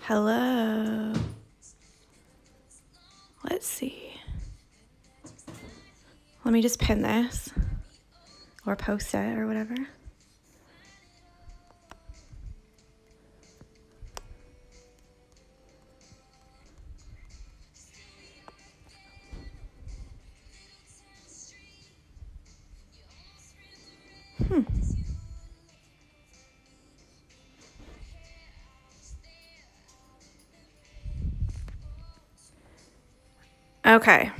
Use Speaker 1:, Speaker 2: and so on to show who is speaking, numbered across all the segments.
Speaker 1: Hello. Let's see. Let me just pin this or post it or whatever. Okay.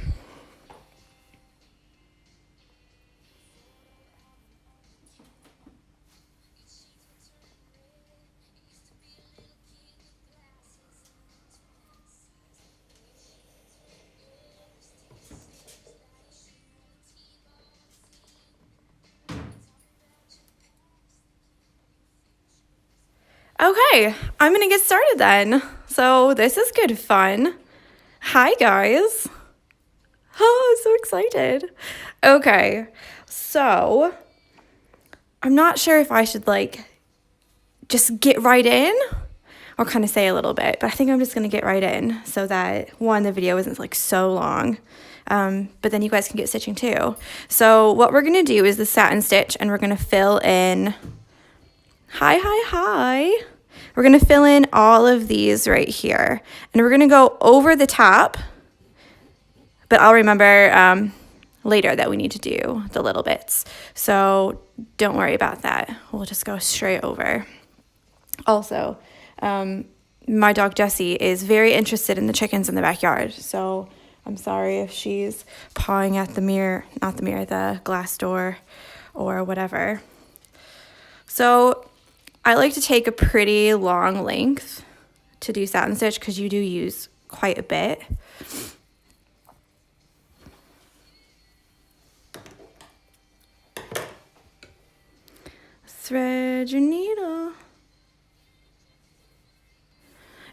Speaker 1: Okay, I'm gonna get started then. So this is good fun. Hi guys. Oh, I'm so excited. Okay, so I'm not sure if I should just get right in or kind of say a little bit, but I think I'm just gonna get right in so that one, the video isn't like so long. But then you guys can get stitching too. So what we're gonna do is the satin stitch, and we're gonna fill in, hi. We're gonna fill in all of these right here, and we're gonna go over the top, but I'll remember later that we need to do the little bits. So don't worry about that. We'll just go straight over. Also, my dog Jessie is very interested in the chickens in the backyard. So I'm sorry if she's pawing at the glass door or whatever. So I like to take a pretty long length to do satin stitch because you do use quite a bit. Thread your needle.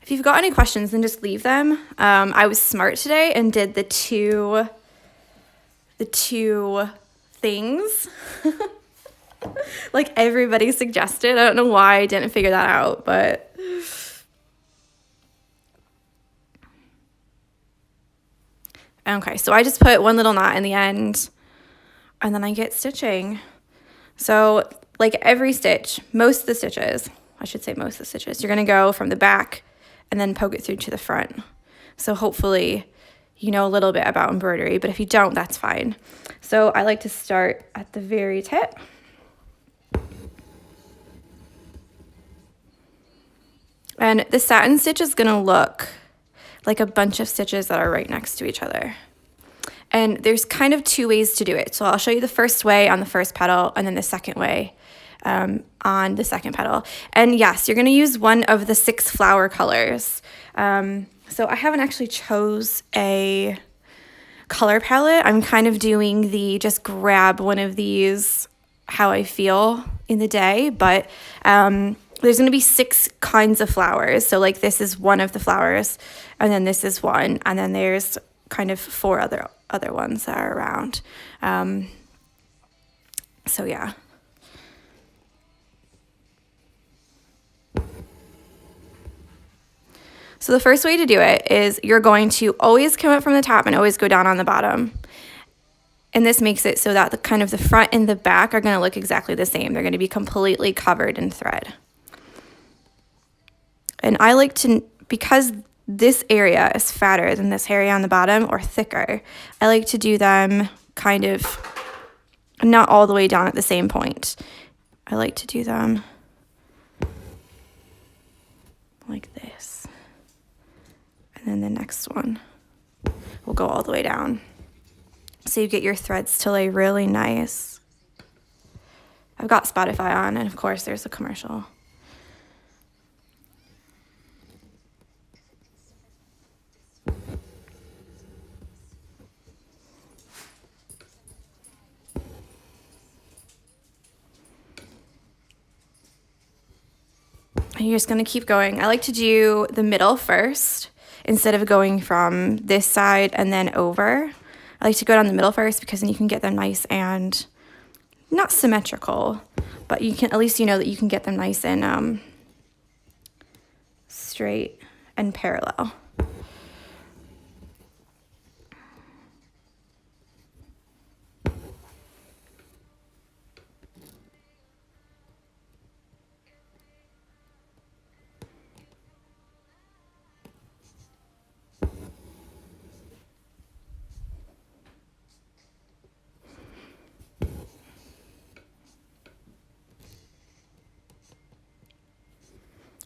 Speaker 1: If you've got any questions, then just leave them. I was smart today and did the two things like everybody suggested. I don't know why I didn't figure that out, but okay, so I just put one little knot in the end and then I get stitching. So like every stitch, most of the stitches, you're gonna go from the back and then poke it through to the front. So hopefully you know a little bit about embroidery, but if you don't, that's fine. So I like to start at the very tip. And the satin stitch is gonna look like a bunch of stitches that are right next to each other. And there's kind of two ways to do it. So I'll show you the first way on the first petal and then the second way on the second petal. And yes, you're gonna use one of the 6 flower colors. So I haven't actually chose a color palette. I'm kind of doing the just grab one of these how I feel in the day, but there's gonna be 6 kinds of flowers. So like this is one of the flowers, and then this is one, and then there's kind of 4 other ones that are around. So yeah. So the first way to do it is you're going to always come up from the top and always go down on the bottom. And this makes it so that the kind of the front and the back are going to look exactly the same. They're going to be completely covered in thread. And I like to, because this area is fatter than this area on the bottom or thicker, I like to do them kind of not all the way down at the same point. I like to do them like this. And then the next one will go all the way down. So you get your threads to lay really nice. I've got Spotify on, and of course there's a commercial. And you're just gonna keep going. I like to do the middle first instead of going from this side and then over. I like to go down the middle first because then you can get them nice and not symmetrical, but you can, at least you know that you can get them nice and straight and parallel.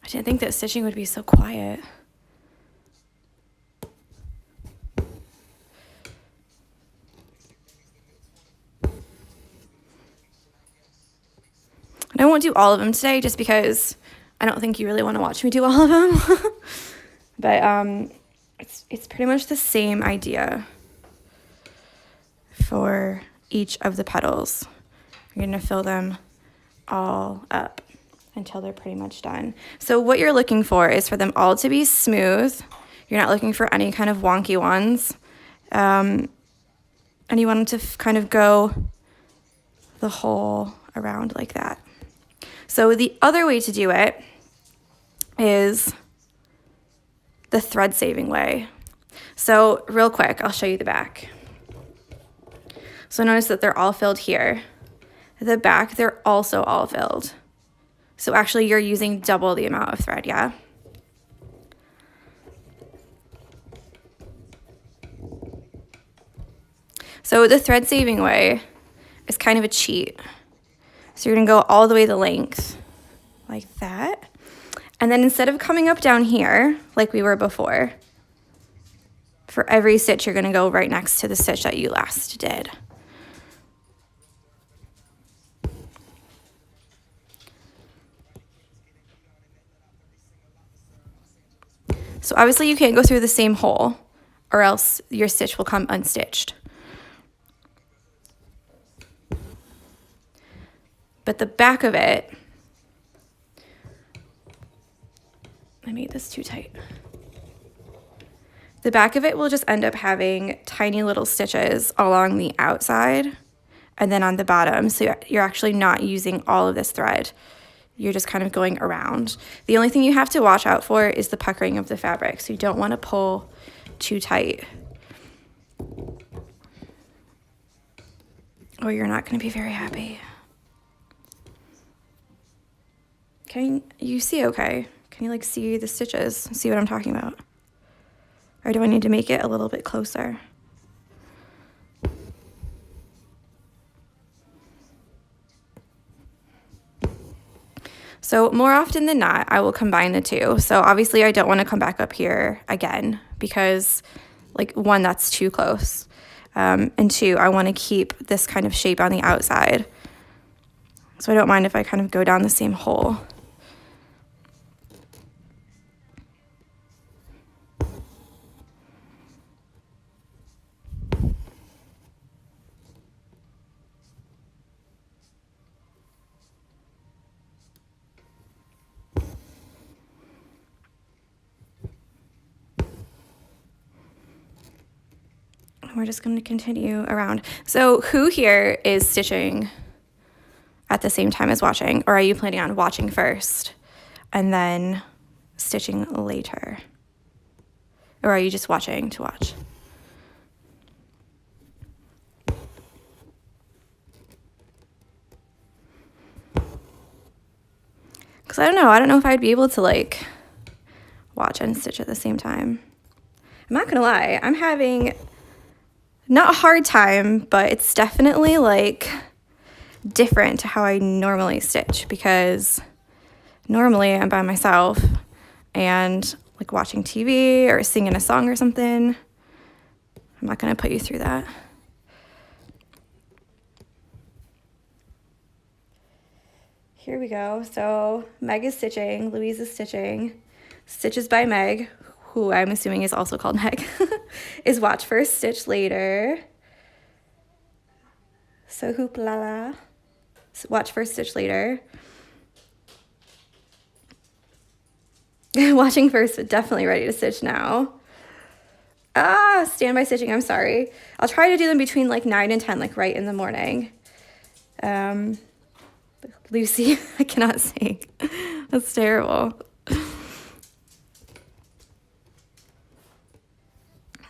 Speaker 1: I didn't think that stitching would be so quiet. And I won't do all of them today just because I don't think you really want to watch me do all of them. But it's pretty much the same idea for each of the petals. You're going to fill them all up until they're pretty much done. So what you're looking for is for them all to be smooth. You're not looking for any kind of wonky ones. And you want them to kind of go the whole around like that. So the other way to do it is the thread saving way. So real quick, I'll show you the back. So notice that they're all filled here. The back, they're also all filled. So actually you're using double the amount of thread, yeah? So the thread saving way is kind of a cheat. So you're gonna go all the way the length, like that. And then instead of coming up down here, like we were before, for every stitch, you're gonna go right next to the stitch that you last did. So obviously you can't go through the same hole or else your stitch will come unstitched. But the back of it, I made this too tight. The back of it will just end up having tiny little stitches along the outside and then on the bottom. So you're actually not using all of this thread. You're just kind of going around. The only thing you have to watch out for is the puckering of the fabric. So you don't want to pull too tight, or you're not going to be very happy. Can you see okay? Can you like see the stitches? See what I'm talking about? Or do I need to make it a little bit closer? So more often than not, I will combine the two. So obviously I don't want to come back up here again because like one, that's too close. And two, I want to keep this kind of shape on the outside. So I don't mind if I kind of go down the same hole. We're just going to continue around. So who here is stitching at the same time as watching? Or are you planning on watching first and then stitching later? Or are you just watching to watch? Because I don't know if I'd be able to like watch and stitch at the same time. I'm not going to lie, I'm having not a hard time, but it's definitely like different to how I normally stitch because normally I'm by myself and like watching TV or singing a song or something. I'm not going to put you through that. Here we go. So Meg is stitching, Louise is stitching. Stitches by Meg, who I'm assuming is also called Meg, is watch first, stitch later. So hoop la la. Watch first, stitch later. Watching first, but definitely ready to stitch now. Standby stitching, I'm sorry. I'll try to do them between like 9 and 10, like right in the morning. Lucy, I cannot sing. That's terrible.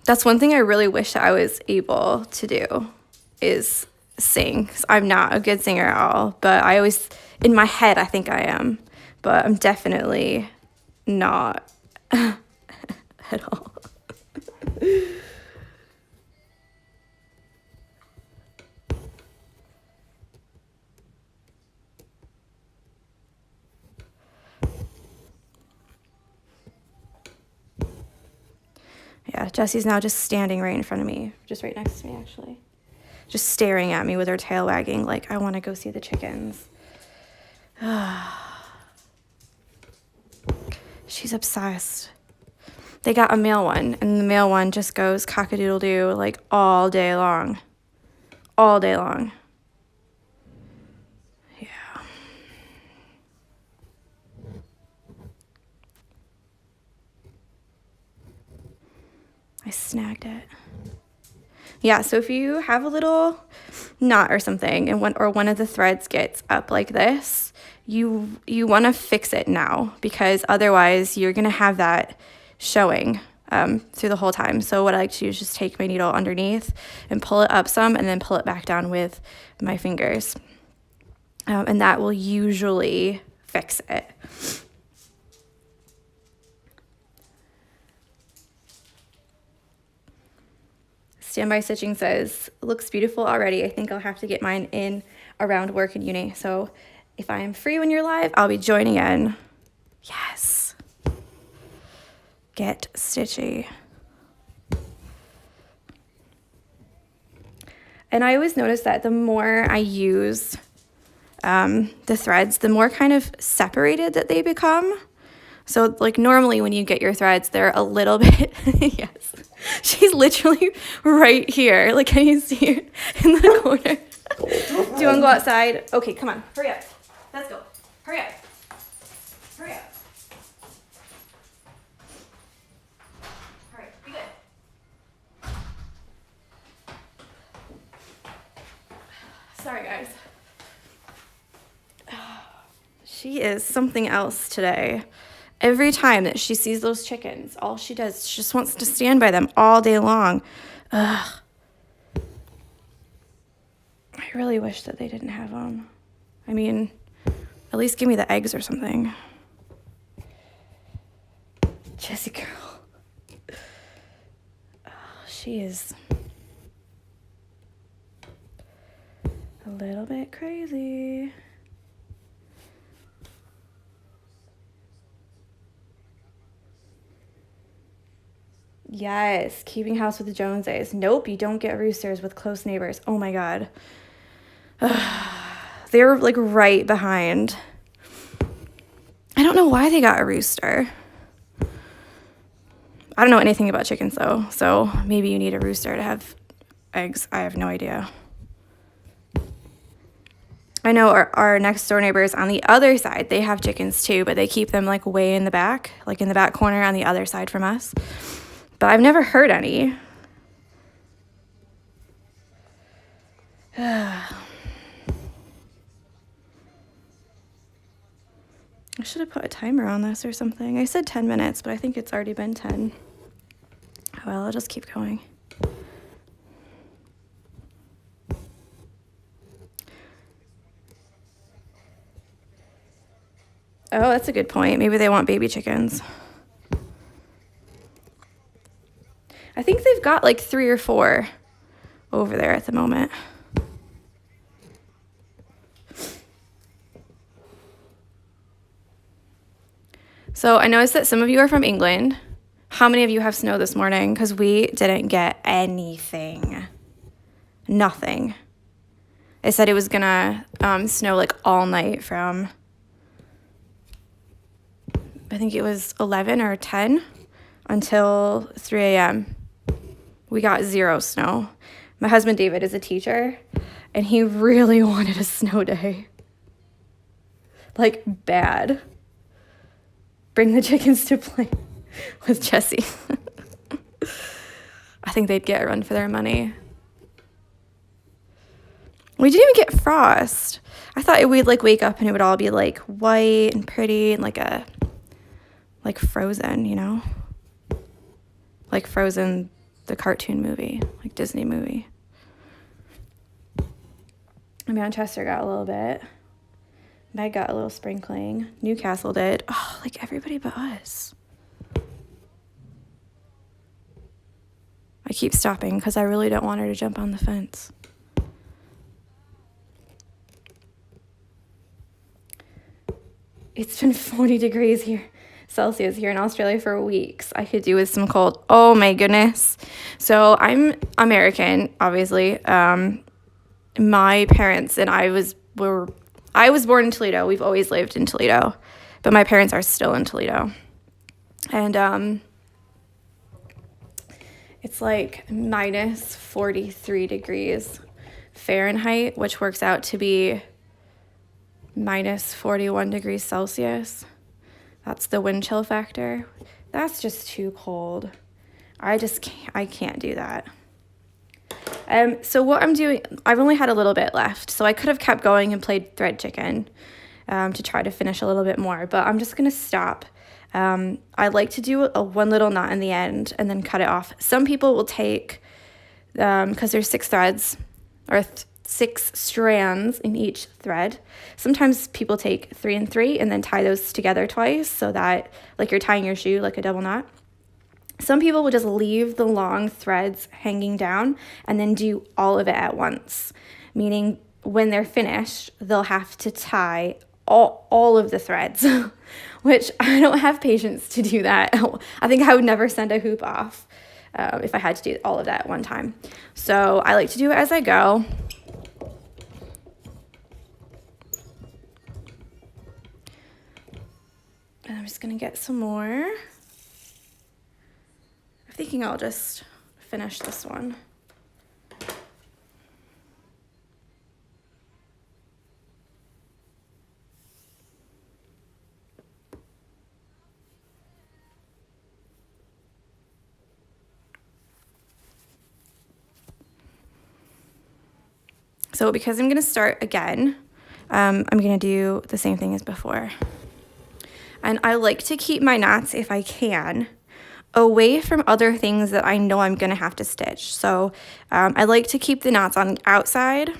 Speaker 1: That's one thing I really wish I was able to do is sing. 'Cause I'm not a good singer at all, but I always, in my head, I think I am, but I'm definitely not at all. Yeah, Jessie's now just standing right in front of me, just right next to me, actually. Just staring at me with her tail wagging like, I want to go see the chickens. She's obsessed. They got a male one, and the male one just goes cock-a-doodle-doo like all day long. All day long. Yeah. I snagged it. Yeah, so if you have a little knot or something and one of the threads gets up like this, you want to fix it now, because otherwise you're going to have that showing through the whole time. So what I like to do is just take my needle underneath and pull it up some and then pull it back down with my fingers. And that will usually fix it. Standby Stitching says, looks beautiful already. I think I'll have to get mine in around work and uni. So if I am free when you're live, I'll be joining in. Yes. Get stitchy. And I always notice that the more I use the threads, the more kind of separated that they become. So like normally when you get your threads, they're a little bit, yes, she's literally right here. Like, can you see her in the corner? Do you want to go outside? Okay, come on, hurry up. Let's go. Hurry up. Hurry up. All right, be good. Sorry, guys. She is something else today. Every time that she sees those chickens, all she does, she just wants to stand by them all day long. Ugh. I really wish that they didn't have them. I mean, at least give me the eggs or something. Jessie girl. Oh, she is a little bit crazy. Yes, keeping house with the Joneses. Nope, you don't get roosters with close neighbors. Oh my God. They're like right behind. I don't know why they got a rooster. I don't know anything about chickens though, so maybe you need a rooster to have eggs. I have no idea. I know our next door neighbors on the other side, they have chickens too, but they keep them like way in the back, like in the back corner on the other side from us. But I've never heard any. I should have put a timer on this or something. I said 10 minutes, but I think it's already been 10. Well, I'll just keep going. Oh, that's a good point. Maybe they want baby chickens. I think they've got like 3 or 4 over there at the moment. So I noticed that some of you are from England. How many of you have snow this morning? Because we didn't get anything. Nothing. They said it was gonna snow like all night from, I think it was 11 or 10 until 3 a.m. We got 0 snow. My husband David is a teacher, and he really wanted a snow day. Like, bad. Bring the chickens to play with Jessie. I think they'd get a run for their money. We didn't even get frost. I thought we'd like wake up and it would all be like white and pretty and like frozen, you know? Like Frozen the cartoon movie, like Disney movie. Manchester got a little bit. Meg got a little sprinkling. Newcastle did. Oh, like everybody but us. I keep stopping because I really don't want her to jump on the fence. It's been 40 degrees here, Celsius here in Australia for weeks. I could do with some cold. Oh my goodness. So I'm American, obviously. My parents and I was born in Toledo. We've always lived in Toledo, but my parents are still in Toledo. And it's like minus 43 degrees Fahrenheit, which works out to be minus 41 degrees Celsius. That's the wind chill factor. That's just too cold. I can't do that. So what I'm doing, I've only had a little bit left, so I could have kept going and played thread chicken to try to finish a little bit more, but I'm just going to stop. I like to do one little knot in the end and then cut it off. Some people will take, because there's 6 threads, or 6 strands in each thread. Sometimes people take 3 and 3 and then tie those together twice so that, like you're tying your shoe like a double knot. Some people will just leave the long threads hanging down and then do all of it at once, meaning when they're finished, they'll have to tie all of the threads, which I don't have patience to do that. I think I would never send a hoop off if I had to do all of that at one time. So I like to do it as I go. And I'm just going to get some more. I'm thinking I'll just finish this one. So because I'm going to start again, I'm going to do the same thing as before. And I like to keep my knots, if I can, away from other things that I know I'm going to have to stitch. So I like to keep the knots on the outside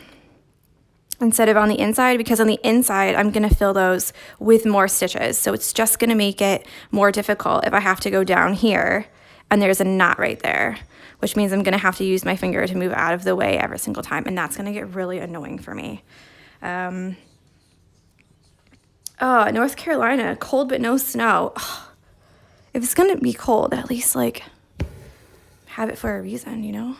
Speaker 1: instead of on the inside, because on the inside, I'm going to fill those with more stitches. So it's just going to make it more difficult if I have to go down here and there's a knot right there, which means I'm going to have to use my finger to move out of the way every single time, and that's going to get really annoying for me. North Carolina, cold but no snow. Oh, if it's going to be cold, at least, like, have it for a reason, you know?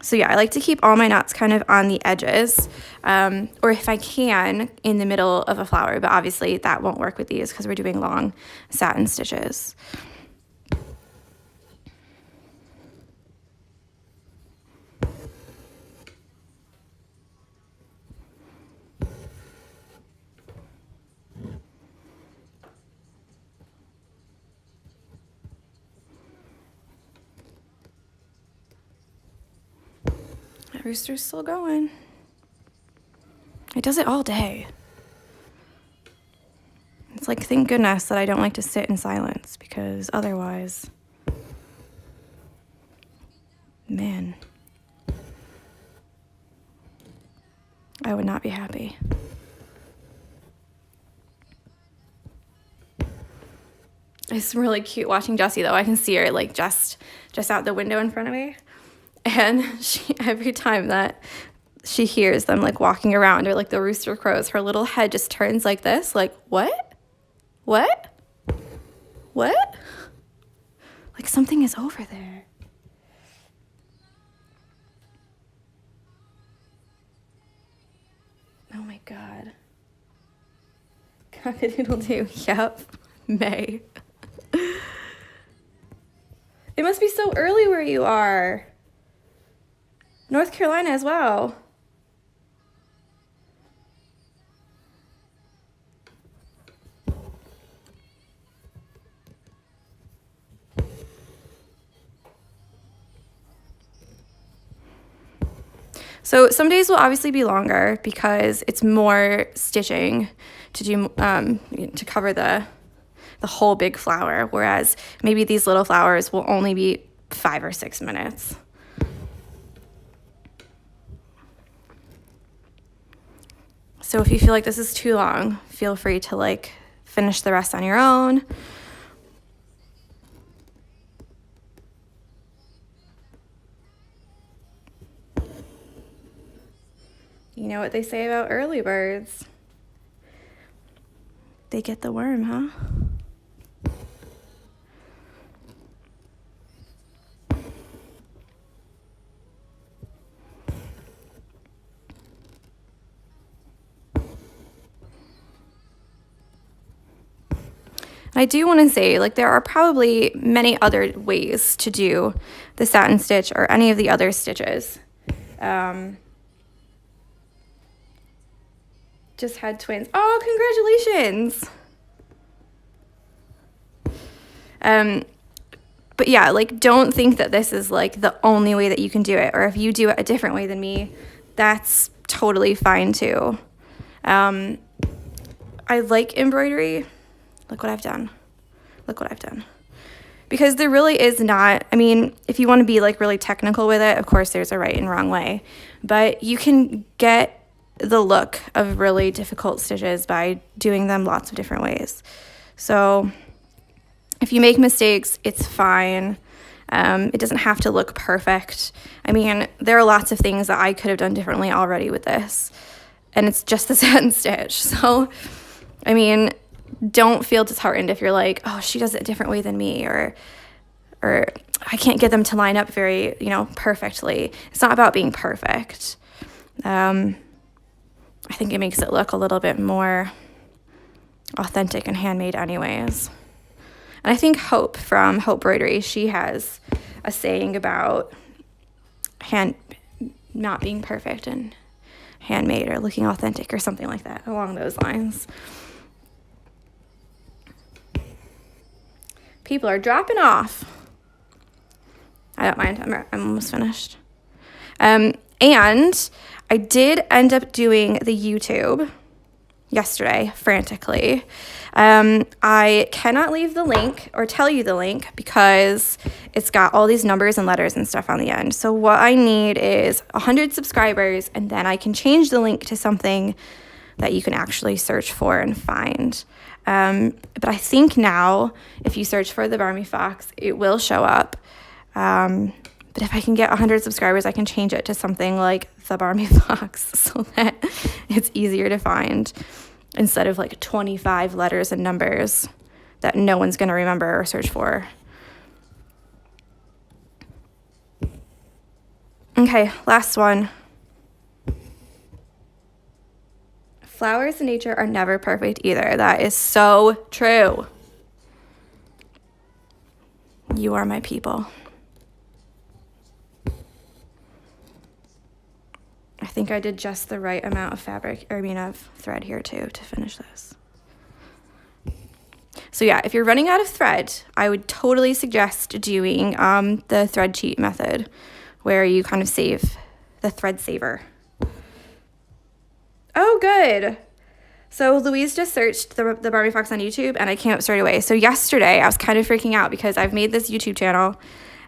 Speaker 1: So, yeah, I like to keep all my knots kind of on the edges, or if I can, in the middle of a flower, but obviously that won't work with these because we're doing long satin stitches. That rooster's still going. It does it all day. It's like, thank goodness that I don't like to sit in silence, because otherwise, man, I would not be happy. It's really cute watching Jessie, though. I can see her like just out the window in front of me. And she, every time that she hears them like walking around or like the rooster crows, her little head just turns like this, like, what? What? What? Like something is over there. Oh my God. Cock-a-doodle-doo. Yep. May. It must be so early where you are. North Carolina as well. So some days will obviously be longer because it's more stitching to do to cover the the whole big flower, whereas maybe these little flowers will only be 5 or 6 minutes. So if you feel like this is too long, feel free to like finish the rest on your own. You know what they say about early birds? They get the worm, huh? I do want to say, like, there are probably many other ways to do the satin stitch or any of the other stitches. Just had twins. Oh, congratulations. But yeah, like, don't think that this is like the only way that you can do it, or if you do it a different way than me, that's totally fine too. I like embroidery. Look what I've done. Look what I've done. Because there really is not, I mean, if you want to be like really technical with it, of course there's a right and wrong way, but you can get the look of really difficult stitches by doing them lots of different ways. So if you make mistakes, it's fine. It doesn't have to look perfect. I mean, there are lots of things that I could have done differently already with this, and it's just the satin stitch. So, I mean, don't feel disheartened if you're like, oh, she does it a different way than me, or I can't get them to line up very, perfectly. It's not about being perfect. I think it makes it look a little bit more authentic and handmade anyways. And I think Hope from Hope Broidery, she has a saying about not being perfect and handmade or looking authentic or something like that, along those lines. People are dropping off. I don't mind. I'm almost finished. And I did end up doing the YouTube yesterday frantically. I cannot leave the link or tell you the link because it's got all these numbers and letters and stuff on the end. So what I need is 100 subscribers, and then I can change the link to something that you can actually search for and find. But I think now, if you search for the Barmy Fox, it will show up. But if I can get 100 subscribers, I can change it to something like the Barmy Fox so that it's easier to find instead of like 25 letters and numbers that no one's going to remember or search for. Okay, last one. Flowers in nature are never perfect either. That is so true. You are my people. I think I did just the right amount of of thread here too to finish this. So yeah, if you're running out of thread, I would totally suggest doing the thread cheat method, where you kind of save the thread saver. Oh, good. So Louise just searched the Barmy Fox on YouTube, and I came up straight away. So yesterday I was kind of freaking out because I've made this YouTube channel,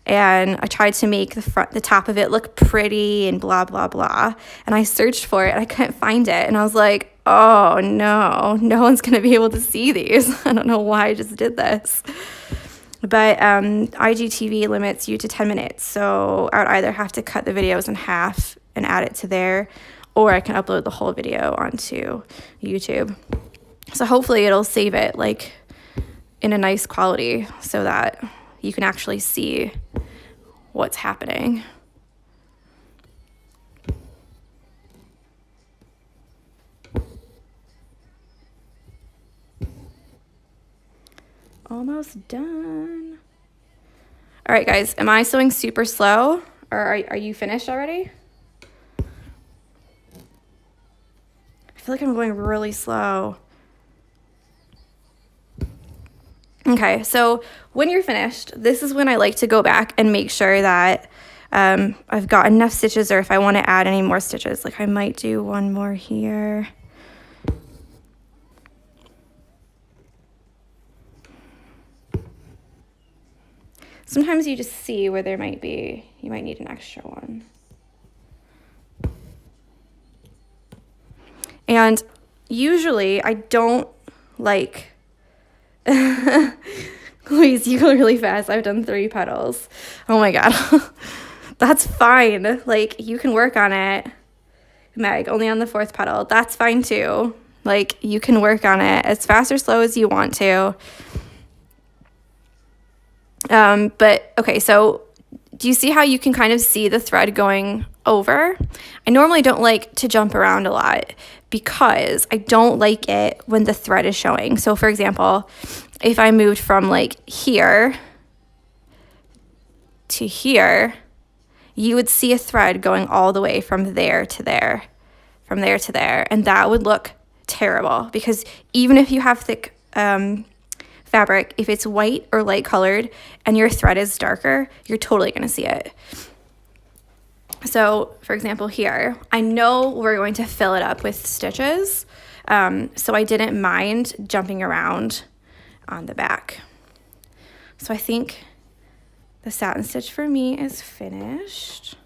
Speaker 1: and I tried to make the top of it look pretty and blah, blah, blah. And I searched for it and I couldn't find it. And I was like, oh no one's going to be able to see these. I don't know why I just did this. But IGTV limits you to 10 minutes. So I would either have to cut the videos in half and add it to there, or I can upload the whole video onto YouTube. So hopefully it'll save it like in a nice quality so that you can actually see what's happening. Almost done. All right, guys, am I sewing super slow, or are you finished already? I feel like I'm going really slow. Okay, so when you're finished, this is when I like to go back and make sure that I've got enough stitches, or if I want to add any more stitches, like I might do one more here. Sometimes you just see where there might be, you might need an extra one. And usually I don't like, Louise, you go really fast. I've done 3 petals. Oh my God. That's fine. Like, you can work on it. Meg, only on the 4th petal. That's fine too. Like, you can work on it as fast or slow as you want to. But okay, so do you see how you can kind of see the thread going over? I normally don't like to jump around a lot because I don't like it when the thread is showing. So for example, if I moved from like here to here, you would see a thread going all the way from there to there, from there to there, and that would look terrible because even if you have thick fabric, if it's white or light colored and your thread is darker, you're totally going to see it. So for example here, I know we're going to fill it up with stitches, so I didn't mind jumping around on the back. So I think the satin stitch for me is finished.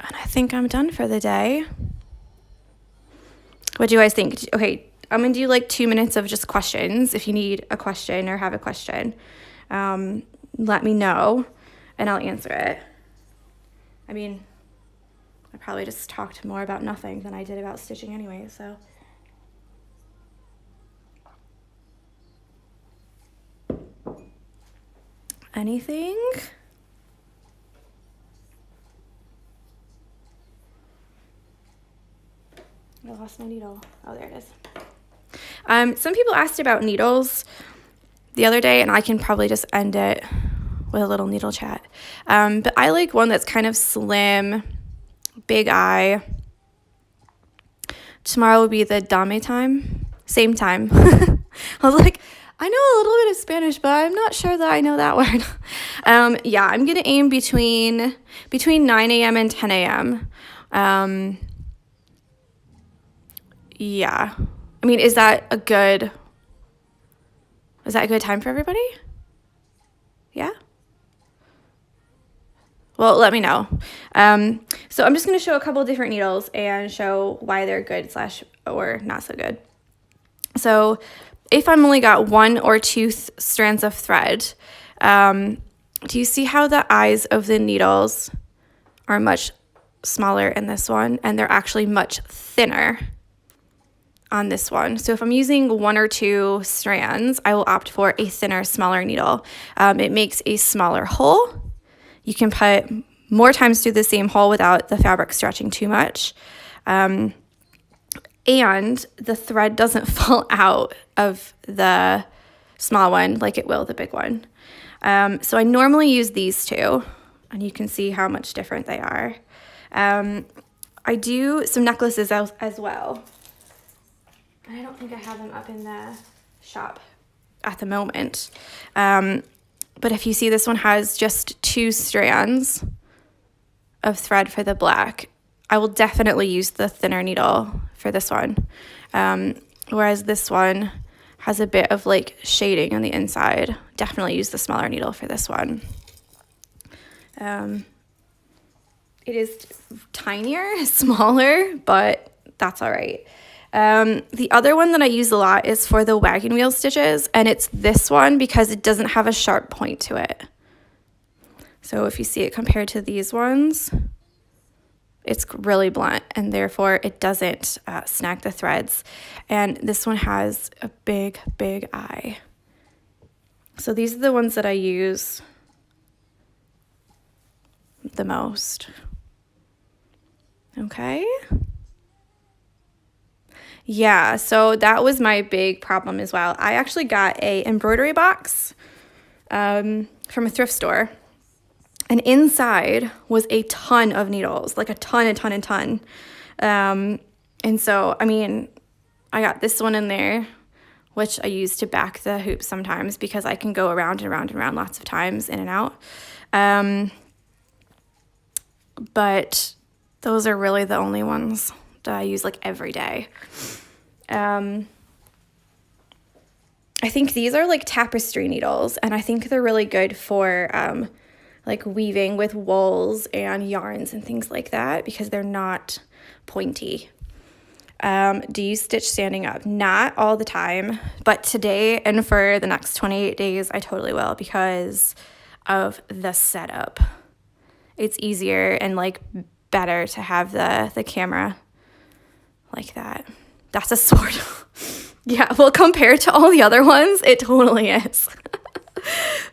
Speaker 1: And I think I'm done for the day. What do you guys think? Okay, I'm gonna do like 2 minutes of just questions. If you need a question or have a question, let me know and I'll answer it. I mean, I probably just talked more about nothing than I did about stitching anyway, so. Anything? I lost my needle. Oh, there it is. Some people asked about needles the other day, and I can probably just end it with a little needle chat. But I like one that's kind of slim, big eye. Tomorrow will be the dame time, same time. I was like, I know a little bit of Spanish, but I'm not sure that I know that word. Yeah, I'm gonna aim between 9 a.m. and 10 a.m. Yeah, I mean, is that a good time for everybody? Yeah? Well, let me know. So I'm just going to show a couple different needles and show why they're good / or not so good. So if I'm only got 1 or 2 strands of thread, do you see how the eyes of the needles are much smaller in this one, and they're actually much thinner on this one? So if I'm using 1 or 2 strands, I will opt for a thinner, smaller needle. It makes a smaller hole. You can put more times through the same hole without the fabric stretching too much. And the thread doesn't fall out of the small one like it will the big one. So I normally use these 2, and you can see how much different they are. I do some necklaces as well. I don't think I have them up in the shop at the moment. But if you see, this one has just 2 strands of thread for the black. I will definitely use the thinner needle for this one. Whereas this one has a bit of like shading on the inside. Definitely use the smaller needle for this one. It is tinier, smaller, but that's all right. The other one that I use a lot is for the wagon wheel stitches, and it's this one because it doesn't have a sharp point to it. So if you see it compared to these ones, it's really blunt, and therefore it doesn't snag the threads. And this one has a big, big eye. So these are the ones that I use the most. Okay. Yeah, so that was my big problem as well. I actually got a embroidery box from a thrift store, and inside was a ton of needles, like a ton. And so, I mean, I got this one in there, which I use to back the hoop sometimes because I can go around and around and around lots of times, in and out. But Those are really the only ones that I use like every day. I think these are like tapestry needles, and I think they're really good for like weaving with wools and yarns and things like that because they're not pointy. Do you stitch standing up? Not all the time, but today and for the next 28 days, I totally will because of the setup. It's easier and like better to have the camera like that. That's a sword. Yeah, well, compared to all the other ones, it totally is.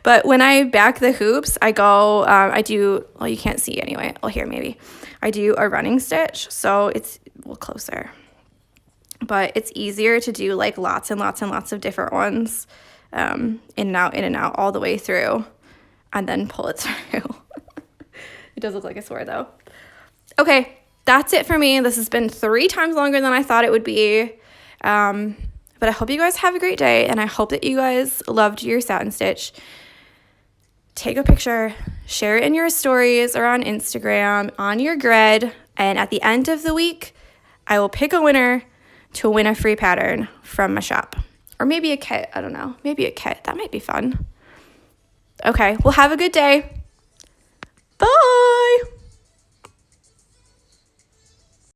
Speaker 1: But when I back the hoops, I go, I do, well, you can't see anyway. Oh, here, maybe. I do a running stitch, so it's, well, closer. But it's easier to do like lots and lots and lots of different ones, in and out, all the way through, and then pull it through. It does look like a sword, though. Okay, that's it for me. This has been 3 times longer than I thought it would be. But I hope you guys have a great day, and I hope that you guys loved your satin stitch. Take a picture, share it in your stories or on Instagram, on your grid, and at the end of the week, I will pick a winner to win a free pattern from my shop. Or maybe a kit, I don't know. Maybe a kit, that might be fun. Okay, well, have a good day. Bye!